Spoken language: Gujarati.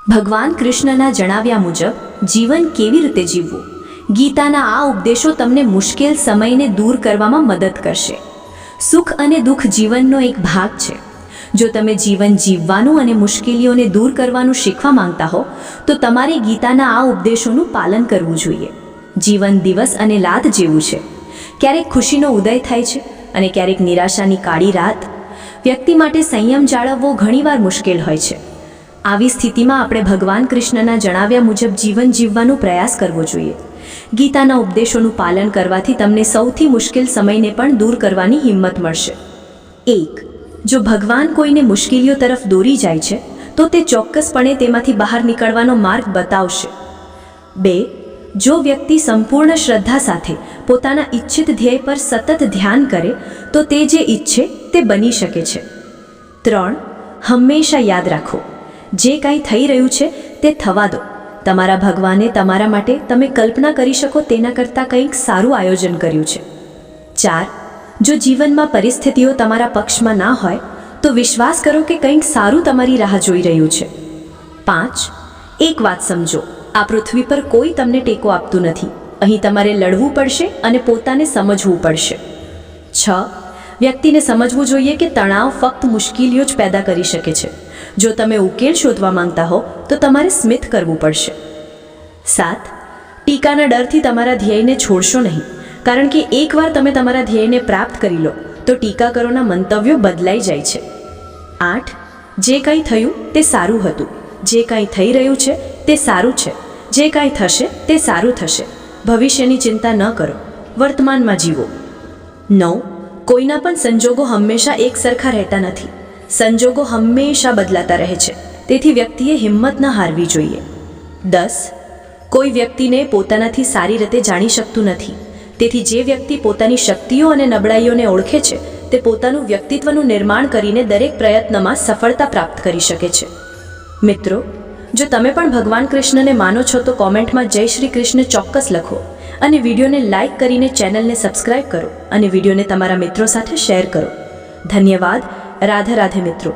ભગવાન કૃષ્ણના જણાવ્યા મુજબ જીવન કેવી રીતે જીવવું, ગીતાના આ ઉપદેશો તમને મુશ્કેલ સમયને દૂર કરવામાં મદદ કરશે. સુખ અને દુઃખ જીવનનો એક ભાગ છે. જો તમે જીવન જીવવાનું અને મુશ્કેલીઓને દૂર કરવાનું શીખવા માંગતા હો તો તમારે ગીતાના આ ઉપદેશોનું પાલન કરવું જોઈએ. જીવન દિવસ અને રાત જેવું છે. ક્યારેક ખુશીનો ઉદય થાય છે અને ક્યારેક નિરાશાની કાળી રાત. વ્યક્તિ માટે સંયમ જાળવવો ઘણીવાર મુશ્કેલ હોય છે. આવી સ્થિતિમાં આપણે ભગવાન કૃષ્ણના જણાવ્યા મુજબ જીવન જીવવાનો પ્રયાસ કરવો જોઈએ. ગીતાના ઉપદેશોનું પાલન કરવાથી તમને સૌથી મુશ્કેલ સમયને પણ દૂર કરવાની હિંમત મળશે. 1. જો ભગવાન કોઈને મુશ્કેલીઓ તરફ દોરી જાય છે તો તે ચોક્કસપણે તેમાંથી બહાર નીકળવાનો માર્ગ બતાવશે. 2. જો વ્યક્તિ સંપૂર્ણ શ્રદ્ધા સાથે પોતાના ઈચ્છિત ધ્યેય પર સતત ધ્યાન કરે તો તે જે ઈચ્છે તે બની શકે છે. 3. હંમેશા યાદ રાખો, જે કાંઈ થઈ રહ્યું છે તે થવા દો. તમારા ભગવાને તમારા માટે તમે કલ્પના કરી શકો તેના કરતાં કંઈક સારું આયોજન કર્યું છે. 4. જો જીવનમાં પરિસ્થિતિઓ તમારા પક્ષમાં ના હોય તો વિશ્વાસ કરો કે કંઈક સારું તમારી રાહ જોઈ રહ્યું છે. 5. એક વાત સમજો, આ પૃથ્વી પર કોઈ તમને ટેકો આપતું નથી. અહીં તમારે લડવું પડશે અને પોતાને સમજવું પડશે. 6. વ્યક્તિને સમજવું જોઈએ કે તણાવ ફક્ત મુશ્કેલીઓ જ પેદા કરી શકે છે. જો તમે ઉકેલ શોધવા માંગતા હો તો તમારે સ્મિત કરવું પડશે. 7. ટીકાના ડરથી તમારા ધ્યેયને છોડશો નહીં, કારણ કે એકવાર તમે તમારા ધ્યેયને પ્રાપ્ત કરી લો તો ટીકાકરોના મંતવ્યો બદલાઈ જાય છે. 8. જે કંઈ થયું તે સારું હતું. જે કંઈ થઈ રહ્યું છે તે સારું છે. જે કંઈ થશે તે સારું થશે. ભવિષ્યની ચિંતા ન કરો, વર્તમાનમાં જીવો. 9. કોઈના પણ સંજોગો હંમેશા એક સરખા રહેતા નથી. સંજોગો હંમેશા બદલાતા રહે છે, તેથી વ્યક્તિએ હિંમત ન હારવી જોઈએ. 10. કોઈ વ્યક્તિને પોતાનાથી સારી રીતે જાણી શકતું નથી, તેથી જે વ્યક્તિ પોતાની શક્તિઓ અને નબળાઈઓને ઓળખે છે તે પોતાનું વ્યક્તિત્વનું નિર્માણ કરીને દરેક પ્રયત્નમાં સફળતા પ્રાપ્ત કરી શકે છે. મિત્રો, જો તમે પણ ભગવાન કૃષ્ણને માનો છો તો કોમેન્ટમાં જય શ્રી કૃષ્ણ ચોક્કસ લખો અને વિડીયોને લાઇક કરીને ચેનલને સબસ્ક્રાઇબ કરો અને વિડીયોને તમારા મિત્રો સાથે શેર કરો. ધન્યવાદ. રાધે રાધે મિત્રો.